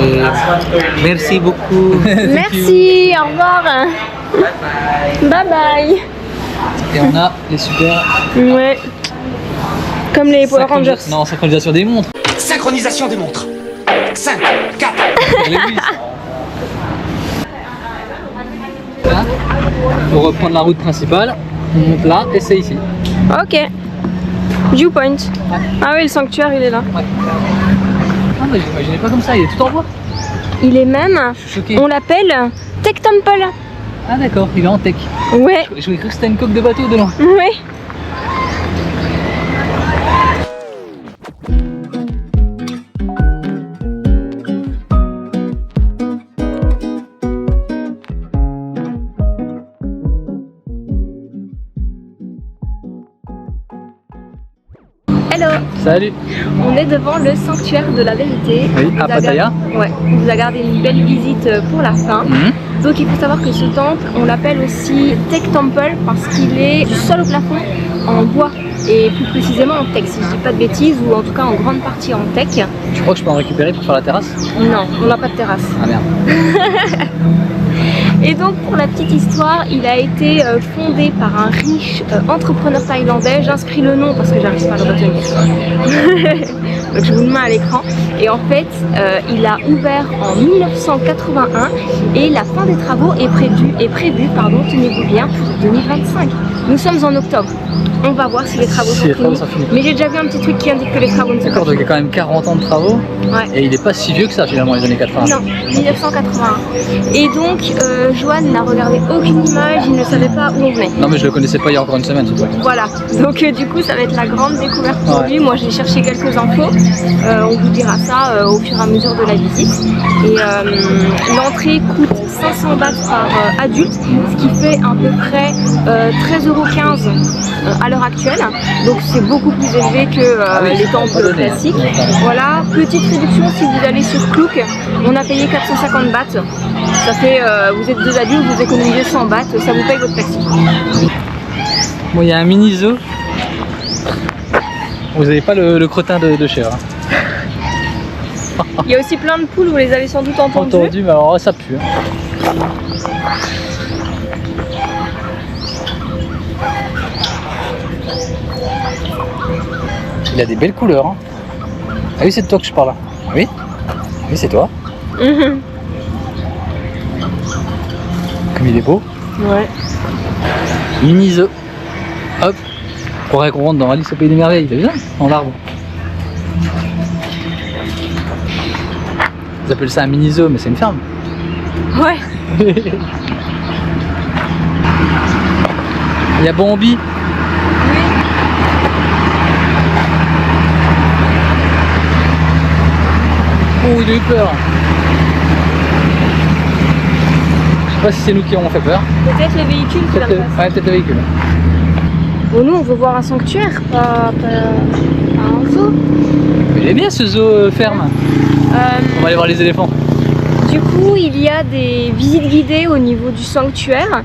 Et merci beaucoup. Merci, au revoir. Bye bye. Et on a les super. Ouais. Comme les Power Rangers. Non, synchronisation des montres. Synchronisation des montres. 5, 4. Là, pour reprendre la route principale, on monte là et c'est ici. Ok. Viewpoint. Ah oui, le sanctuaire, il est là. Ouais. Ah, mais j'imaginais pas comme ça, il est tout en bois. Il est même, Je suis choqué. on l'appelle Tech Temple. Ah d'accord, il est en tech. Ouais, Je cru que c'était une coque de bateau dedans. ouais. Hello, Salut. on est devant le sanctuaire de la vérité. Oui, On vous à a Pattaya. Ouais, on vous a gardé une belle visite pour la fin. Donc il faut savoir que ce temple, on l'appelle aussi Tech Temple parce qu'il est du sol au plafond en bois et plus précisément en tech, si je dis pas de bêtises, ou en tout cas en grande partie en tech. Tu crois que je peux en récupérer pour faire la terrasse? Non, on n'a pas de terrasse. Ah merde. Et donc pour la petite histoire, il a été fondé par un riche entrepreneur thaïlandais. J'inscris le nom parce que j'arrive pas à le retenir. Donc je vous le mets à l'écran. Et en fait, il a ouvert en 1981 et la fin des travaux est prévue, tenez-vous bien, pour 2025. Nous sommes en octobre. On va voir si les travaux sont finis. Mais j'ai déjà vu un petit truc qui indique que les travaux ne sont pas D'accord, donc il y finis. a quand même 40 ans de travaux. Ouais. Et il est pas si vieux que ça finalement, les années 80. Non, 1981. Et donc, Joanne n'a regardé aucune image, il ne savait pas où on venait. Non mais je le connaissais pas il y a encore une semaine, c'est tout. Voilà, donc du coup ça va être la grande découverte pour Ouais. lui. Moi j'ai cherché quelques infos, on vous dira ça au fur et à mesure de la visite. Et l'entrée coûte 500 bahts par adulte, ce qui fait à peu près 13,15 € à l'heure actuelle. Donc c'est beaucoup plus élevé que oui, les c'est pas temples donné, hein. classiques. D'accord. Voilà, petite réduction si vous allez sur Klook, on a payé 450 bahts. Ça fait, vous êtes deux adultes, vous économisez 100 bahts, ça vous paye votre taxi. Bon, il y a un mini zoo. Vous n'avez pas le crottin de chèvre. Hein. Il y a aussi plein de poules, vous les avez sans doute entendues. Mais alors ça pue. Hein. Il a des belles couleurs. Hein. Ah oui, c'est de toi que je parle. Oui, oui, c'est toi. Mhm. Comme il est beau. Ouais. Mini zoo. Hop. On croirait qu'on rentre dans Alice au pays des merveilles. T'as vu ça? En arbre. Ils appellent ça un mini zoo, mais c'est une ferme. Ouais. Il y a Bambi. Oh, il a eu peur. Je sais pas si c'est nous qui avons fait peur. Peut-être le véhicule qui va Peut-être passer. peut-être le véhicule. Bon, nous on veut voir un sanctuaire, pas un zoo. Mais il est bien ce zoo ferme. On va aller voir les éléphants. Du coup, il y a des visites guidées au niveau du sanctuaire.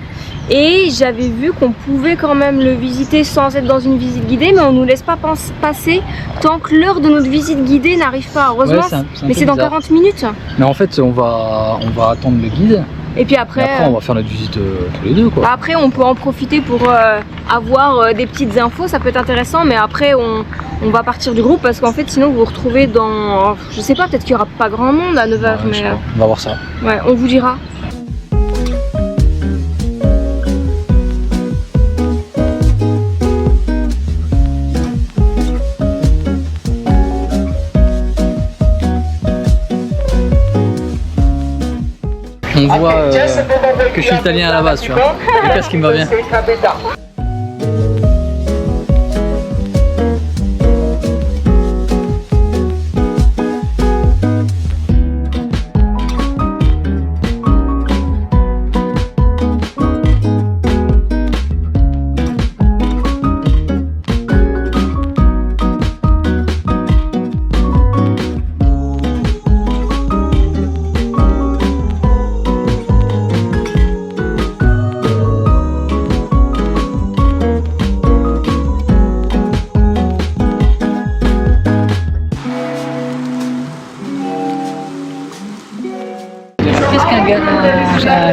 Et j'avais vu qu'on pouvait quand même le visiter sans être dans une visite guidée, mais on nous laisse pas passer tant que l'heure de notre visite guidée n'arrive pas. Heureusement, Ouais, c'est un mais peu c'est dans bizarre. 40 minutes. Mais en fait, on va attendre le guide. Et puis Et après, après, on va faire notre visite tous les deux, quoi. après, on peut en profiter pour avoir des petites infos, ça peut être intéressant, mais après on va partir du groupe parce qu'en fait sinon vous vous retrouvez dans, je sais pas, peut-être qu'il y aura pas grand monde à 9h, Ouais, je mais sais pas. On va voir ça. ouais, on vous dira. On voit que je suis italien à la base, tu vois. C'est le casque qui me va bien.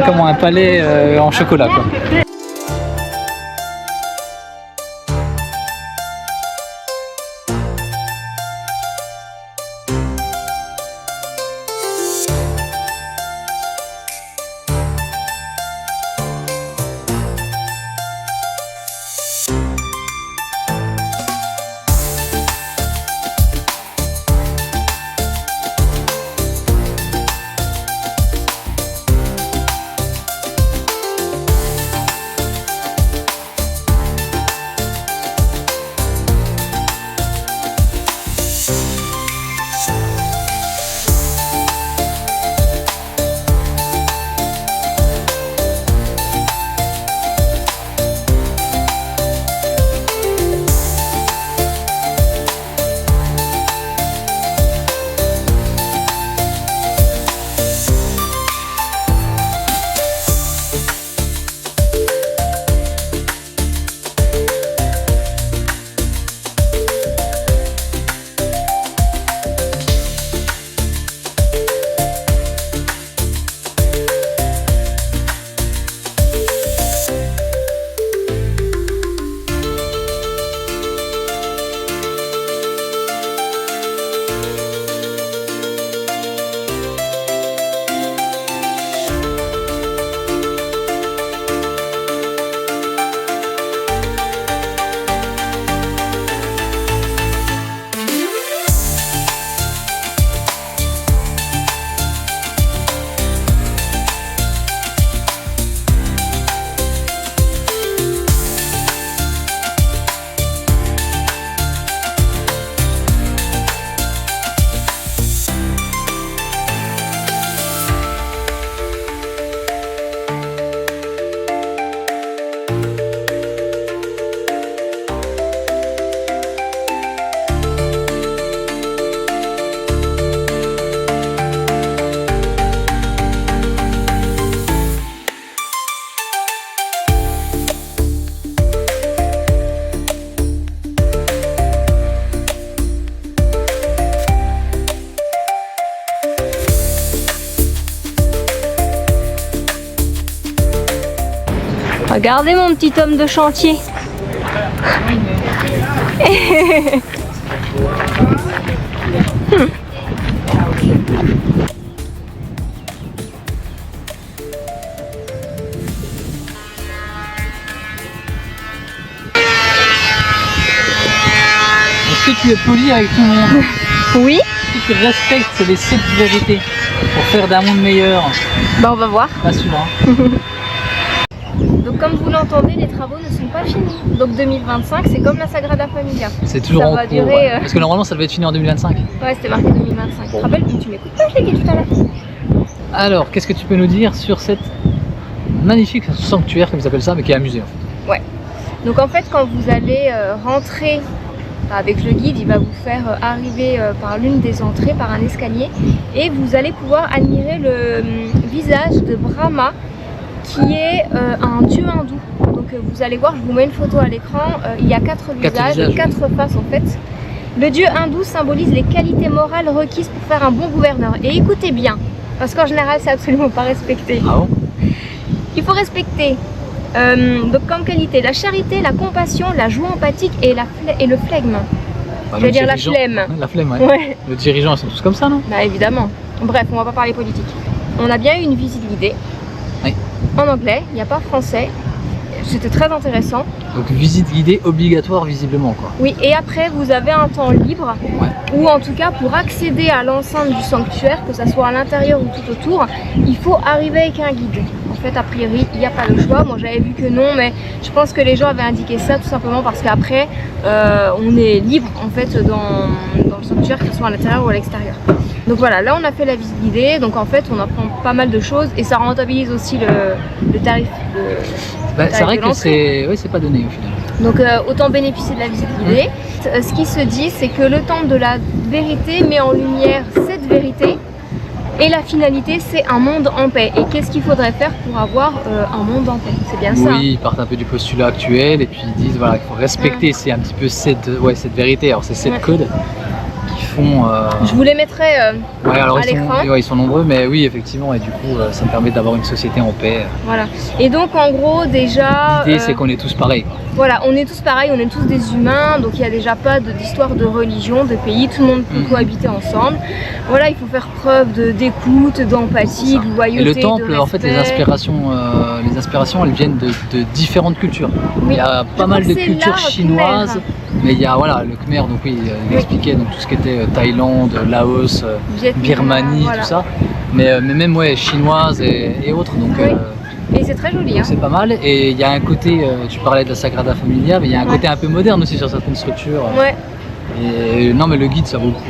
Comment un palais en chocolat quoi. Regardez mon petit homme de chantier. Est-ce que tu es poli avec tout le monde? Oui. Est-ce que tu respectes les 7 vérités pour faire d'un monde meilleur? Bah on va voir. Pas sûr hein. Donc comme vous l'entendez, les travaux ne sont pas finis. Donc 2025, c'est comme la Sagrada Familia. C'est toujours Ça en va cours. durer, Ouais. Parce que normalement ça devait être fini en 2025. Ouais, c'était marqué 2025. Tu te rappelles? Tu m'écoutes pas, je l'ai dit tout à l'heure. Alors, qu'est-ce que tu peux nous dire sur cette magnifique sanctuaire, comme ils appellent ça, mais qui est un musée en fait? Ouais. Donc en fait, quand vous allez rentrer avec le guide, il va vous faire arriver par l'une des entrées, par un escalier, et vous allez pouvoir admirer le visage de Brahma, qui est un dieu hindou. Donc vous allez voir, je vous mets une photo à l'écran, il y a 4 visages, 4 faces en fait. Le dieu hindou symbolise les qualités morales requises pour faire un bon gouverneur. Et écoutez bien, parce qu'en général c'est absolument pas respecté. Ah bon? Il faut respecter donc comme qualité la charité, la compassion, la joie empathique et le flegme. Bah, Je vais dire la flemme. La flemme, ouais. Ouais. Le dirigeant, ils sont tous comme ça, non? Bah évidemment. Bref, on va pas parler politique. On a bien eu une visite guidée. Oui. En anglais, il n'y a pas français. C'était très intéressant. Donc visite guidée obligatoire visiblement quoi. Oui, et après vous avez un temps libre, Ouais. ou en tout cas pour accéder à l'enceinte du sanctuaire, que ce soit à l'intérieur ou tout autour, il faut arriver avec un guide. En fait, a priori, il n'y a pas le choix. Moi j'avais vu que non, mais je pense que les gens avaient indiqué ça tout simplement parce qu'après, on est libre en fait dans le sanctuaire, que ce soit à l'intérieur ou à l'extérieur. Donc voilà, là on a fait la visite guidée, donc en fait on apprend pas mal de choses et ça rentabilise aussi le tarif de... Bah, c'est vrai que c'est pas donné au final. Donc autant bénéficier de la visite guidée. Ce qui se dit, c'est que le temple de la vérité met en lumière cette vérité et la finalité c'est un monde en paix. Et qu'est-ce qu'il faudrait faire pour avoir un monde en paix? C'est bien ça. Oui, ils partent un peu du postulat actuel et puis ils disent voilà qu'il faut respecter, c'est un petit peu cette vérité. Alors c'est 7 codes qu'il font. Je vous les mettrai Ouais, alors à l'écran. ils sont nombreux, mais oui, effectivement, et du coup, ça me permet d'avoir une société en paix. Voilà. Et donc, en gros, déjà. L'idée, c'est qu'on est tous pareils. Voilà, on est tous pareils, on est tous des humains, donc il n'y a déjà pas d'histoire de religion, de pays, tout le monde peut cohabiter ensemble. Voilà, il faut faire preuve d'écoute, d'empathie, de loyauté. Et le temple, de en fait, les inspirations, elles viennent de différentes cultures. Oui. Il y a pas mal de cultures chinoises, mais il y a voilà, le Khmer, donc oui, il expliquait donc, tout ce qui était Thaïlande, Laos, Vietnam, Birmanie, voilà. tout ça. Mais même ouais, chinoises et autres. Donc, oui. Et c'est très joli. Hein. C'est pas mal. Et il y a un côté, tu parlais de la Sagrada Familia, mais il y a un côté un peu moderne aussi sur certaines structures. Ouais. Et non, mais le guide, ça vaut le coup.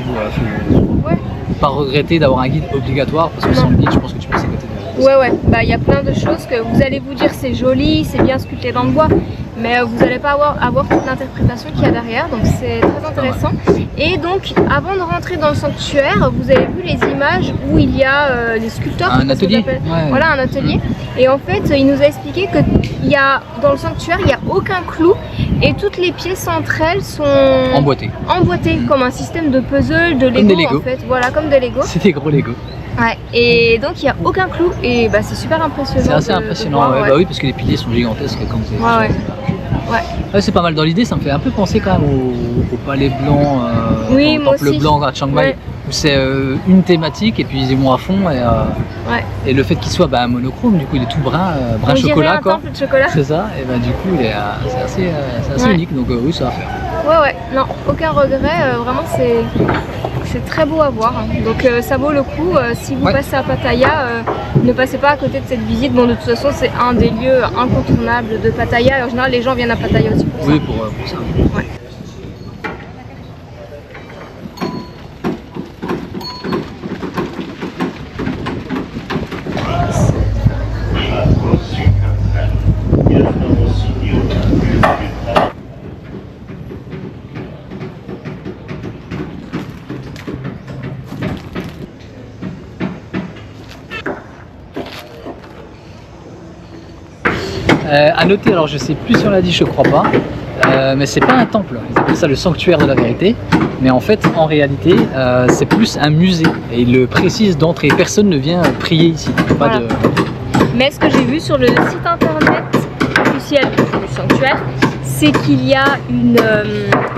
Ouais. Faut pas regretter d'avoir un guide obligatoire, parce que sans le guide, je pense que tu passes à côté de... Ouais, bah il y a plein de choses que vous allez vous dire c'est joli, c'est bien sculpté dans le bois, mais vous n'allez pas avoir toute l'interprétation qu'il y a derrière, donc c'est très intéressant. Et donc, avant de rentrer dans le sanctuaire, vous avez vu les images où il y a les sculpteurs. Un atelier. Ouais. Voilà, un atelier. Et en fait, il nous a expliqué que dans le sanctuaire, il n'y a aucun clou et toutes les pièces entre elles sont emboîtées, comme un système de puzzle, de Lego en fait. Voilà, comme des Lego. C'est des gros Lego. Ouais, et donc il n'y a aucun clou et bah, c'est super impressionnant. C'est assez impressionnant, voir, bah oui, parce que les piliers sont gigantesques comme c'est. Ouais. C'est pas mal dans l'idée, ça me fait un peu penser quand même au palais blanc, oui, au temple blanc à Chiang Mai, où c'est une thématique et puis ils y vont à fond et le fait qu'il soit monochrome, du coup il est tout brun chocolat quoi. Temple de chocolat. C'est ça, et du coup c'est assez unique, donc oui ça va faire. Ouais, non, aucun regret, vraiment c'est très beau à voir, donc ça vaut le coup, si vous passez à Pattaya, ne passez pas à côté de cette visite, bon de toute façon c'est un des lieux incontournables de Pattaya, et en général les gens viennent à Pattaya aussi pour ça. Oui, pour ça. Ouais. À noter, alors je sais plus si on l'a dit, je crois pas, mais c'est pas un temple, ils appellent ça le sanctuaire de la vérité, mais en fait en réalité c'est plus un musée et il le précise d'entrée, personne ne vient prier ici. Pas de... Mais ce que j'ai vu sur le site internet officiel du sanctuaire, c'est qu'il y a une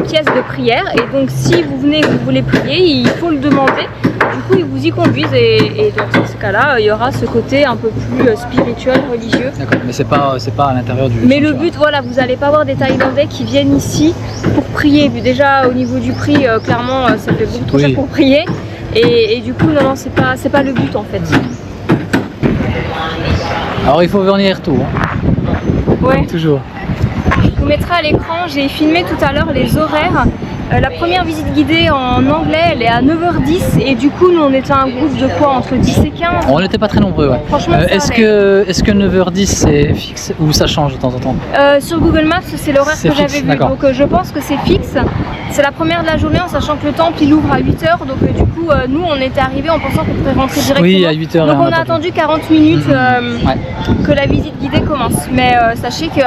pièce de prière et donc si vous venez et que vous voulez prier, il faut le demander. Du coup, ils vous y conduisent et dans ce cas-là, il y aura ce côté un peu plus spirituel, religieux. D'accord, mais c'est pas à l'intérieur du Mais sanctuaire. le but, voilà, vous n'allez pas avoir des Thaïlandais qui viennent ici pour prier. Déjà, au niveau du prix, clairement, ça fait beaucoup trop cher pour prier. Et du coup, non, c'est pas le but en fait. Alors, il faut venir tôt. Hein. Ouais. Toujours. Je vous mettrai à l'écran, j'ai filmé tout à l'heure les horaires. La première visite guidée en anglais, elle est à 9h10 et du coup nous on était un groupe de quoi, entre 10 et 15. On n'était pas très nombreux, ouais. Franchement, est-ce que 9h10 c'est fixe ou ça change de temps en temps? Sur Google Maps c'est l'horaire que j'avais vu, donc je pense que c'est fixe. C'est la première de la journée en sachant que le temple il ouvre à 8h, donc du coup nous on était arrivés en pensant qu'on pourrait rentrer directement. Oui, à 8h. Donc on a attendu 40 minutes que la visite guidée commence. Mais sachez que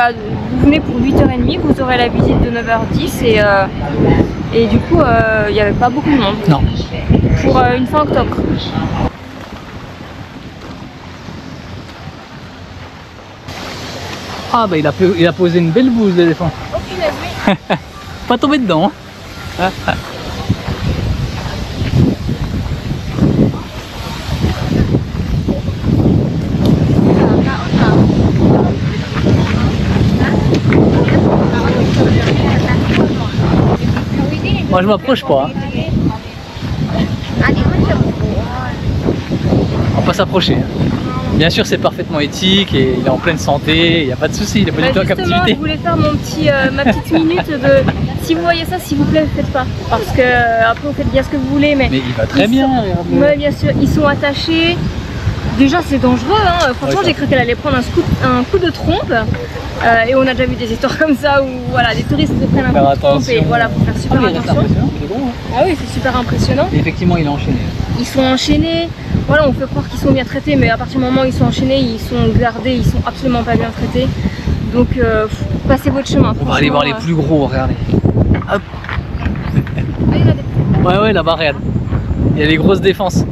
vous venez pour 8h30, vous aurez la visite de 9h10 et du coup, il n'y avait pas beaucoup de monde. Non. Pour une fin octobre. Ah bah il a posé une belle bouse l'éléphant. Oh punaise, oui. Pas tombé dedans. Hein. Moi je m'approche pas. Hein. On va pas s'approcher. Bien sûr c'est parfaitement éthique et il est en pleine santé, il n'y a pas de souci, il est pas du tout en captivité. Je voulais faire ma petite minute de... Si vous voyez ça, s'il vous plaît, ne faites pas. Parce que après vous faites bien ce que vous voulez, mais il va très bien. Oui, bien sûr, ils sont attachés. Déjà c'est dangereux, hein. Franchement j'ai cru qu'elle allait prendre un coup de trompe. Et on a déjà vu des histoires comme ça où voilà, les touristes prennent un coup de trompe et voilà, faut faire super attention. Ah oui, c'est super impressionnant. Et effectivement il est enchaîné. Ils sont enchaînés, voilà, on fait croire qu'ils sont bien traités, mais à partir du moment où ils sont enchaînés, ils sont gardés, ils sont absolument pas bien traités. Donc passez votre chemin. On va aller voir les plus gros, regardez. Hop. Ah, il y en a des... Ouais, là-bas, regarde. Il y a les grosses défenses.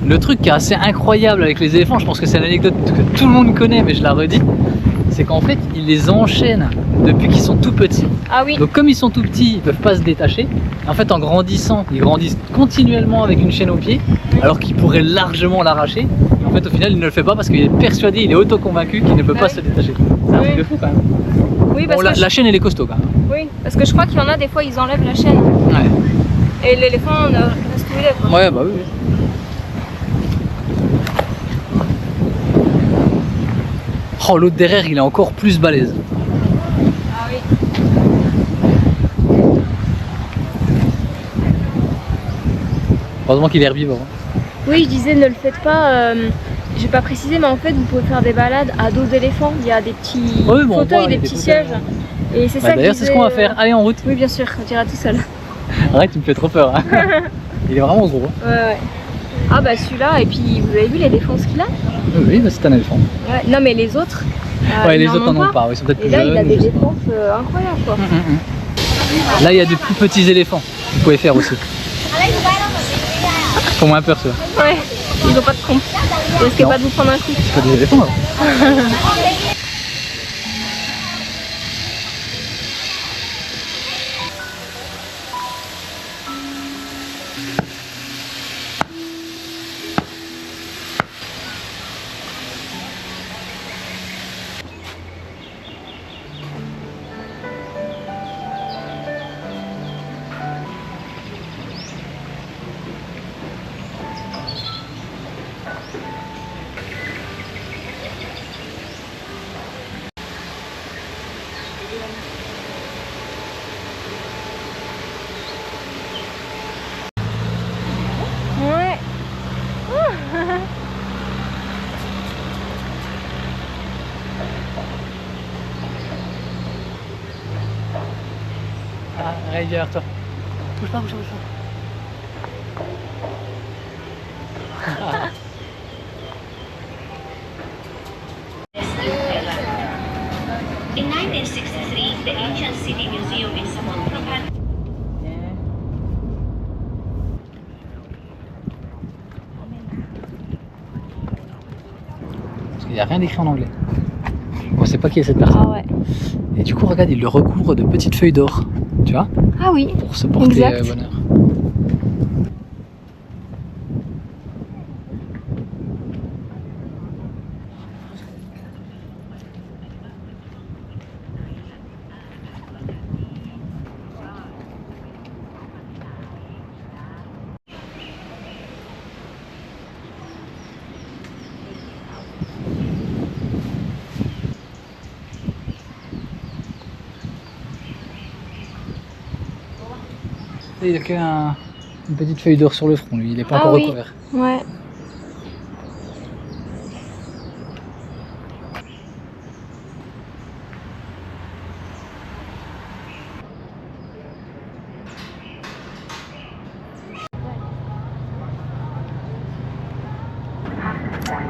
Le truc qui est assez incroyable avec les éléphants, je pense que c'est l'anecdote que tout le monde connaît, mais je la redis, c'est qu'en fait, ils les enchaînent depuis qu'ils sont tout petits. Ah oui. Donc comme ils sont tout petits, ils peuvent pas se détacher. En fait, en grandissant, ils grandissent continuellement avec une chaîne au pied, alors qu'ils pourraient largement l'arracher. En fait, au final, il ne le fait pas parce qu'il est persuadé, il est auto-convaincu qu'il ne peut pas se détacher. C'est un truc de fou quand même. Oui, Bon, la chaîne, elle est costaud quand même. Oui, parce que je crois qu'il y en a des fois, ils enlèvent la chaîne. Ouais. Et l'éléphant reste où il est, quoi. Ouais, bah oui. Oh, l'autre derrière, il est encore plus balèze. Ah oui. Heureusement qu'il est herbivore. Oui, je disais, ne le faites pas. J'ai pas précisé, mais en fait, vous pouvez faire des balades à dos d'éléphant. Il y a des petits fauteuils, des petits sièges. Et c'est ça. D'ailleurs, c'est ce qu'on va faire. Allez, en route. Oui, bien sûr, on ira tout seul. Arrête, tu me fais trop peur. Hein. Il est vraiment gros. Ouais. Ah bah celui-là, et puis vous avez vu les défenses qu'il a? Oui, bah, c'est un éléphant. Ouais. Non, mais les autres. Ouais, les autres n'en ont pas. Ils sont peut-être plus et là, jeunes. il a des défenses incroyables, quoi. Là, il y a des plus petits éléphants. Vous pouvez faire aussi. Ils font moins peur, ceux-là. Ouais, ils ont pas de trompe. Vous risquez pas de vous prendre un coup. C'est pas des éléphants, là. Ouais. Ah, allez, derrière toi. Bouge pas, bouge pas, bouge pas. In 1963, the Ancient City Museum in Samoa. Parce qu'il n'y a rien d'écrit en anglais. On sait pas qui est cette personne. Ah ouais. Et du coup, regarde, il le recouvre de petites feuilles d'or. Tu vois? Ah oui. Pour se porter Exact. bonheur. Il a qu'une petite feuille d'or sur le front, lui, il n'est pas encore oui. recouvert. Ouais.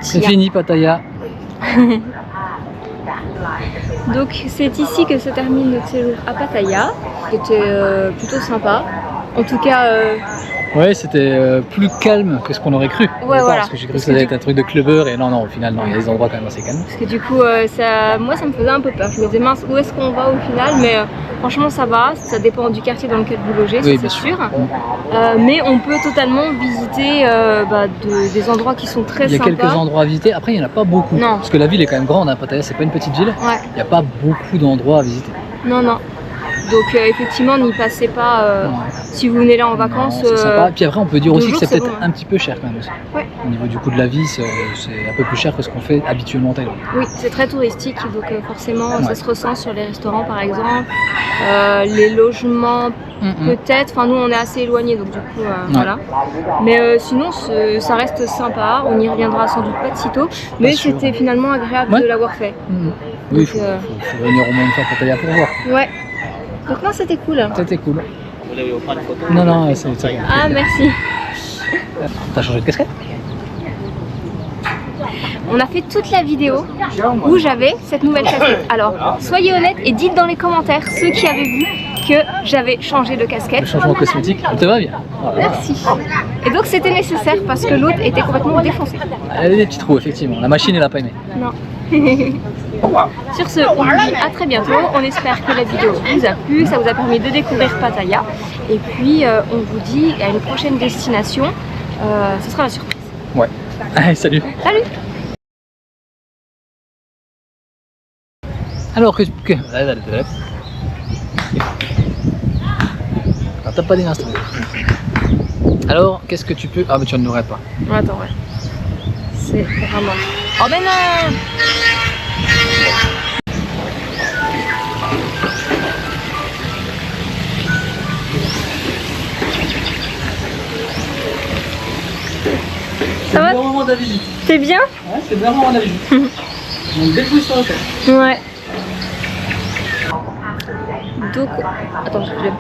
C'est fini, Pattaya. Donc c'est ici que se termine notre séjour à Pattaya. C'était plutôt sympa. En tout cas, Ouais, c'était plus calme que ce qu'on aurait cru. Au départ, voilà. Parce que j'ai cru que ça allait être un truc de clubber et non, au final, non, il y a des endroits quand même assez calmes. parce que du coup, moi ça me faisait un peu peur. Je me disais mince, où est-ce qu'on va au final? Mais franchement ça va, ça dépend du quartier dans lequel vous logez, Oui, c'est bien sûr. Mais on peut totalement visiter des endroits qui sont très Il y a sympas. quelques endroits à visiter, après il n'y en a pas beaucoup. Non. Parce que la ville est quand même grande, hein, Pattaya, c'est pas une petite ville. Ouais, Il n'y a pas beaucoup d'endroits à visiter. non. Donc effectivement, n'y passez pas Ouais. si vous venez là en vacances. Non, c'est sympa. Puis après, on peut dire 2 aussi que jours, c'est c'est peut-être bon, hein. un petit peu cher quand même aussi. Ouais. Au niveau du coût de la vie, c'est un peu plus cher que ce qu'on fait habituellement en Thaïlande. Oui, c'est très touristique, donc forcément Ouais. ça se ressent sur les restaurants par exemple, les logements peut-être, enfin nous on est assez éloignés donc du coup voilà. Mais sinon ça reste sympa, on y reviendra sans doute pas de sitôt, mais sûr. c'était finalement agréable Ouais. de l'avoir fait. Oui, il Donc, faut venir au moins une fois à Pattaya pour voir. Ouais, donc non c'était cool. C'était cool. Non, c'est bon. Ah merci. T'as changé de casquette? On a fait toute la vidéo où j'avais cette nouvelle casquette. Alors, soyez honnêtes et dites dans les commentaires ceux qui avaient vu que j'avais changé de casquette. Le changement cosmétique, ça te va bien. Voilà. Merci. Et donc c'était nécessaire parce que l'autre était complètement défoncée. Elle avait des petits trous, effectivement. La machine, elle a pas aimé. Non. Sur ce, on vous dit à très bientôt. On espère que la vidéo vous a plu, ça vous a permis de découvrir Pattaya. Et puis on vous dit à une prochaine destination. Ce sera la surprise. Ouais. Allez, salut. Salut. Alors Ah, t'as pas des instruments. Alors, qu'est-ce que tu peux... Ah, mais tu en aurais pas. Attends, ouais. C'est vraiment... Oh ben non. Ça va? C'est le bon moment de la visite. T'es bien? Ouais, c'est le bon moment de la visite. Donc, dépouille sur le thème. Ouais. Donc... Attends, je vais...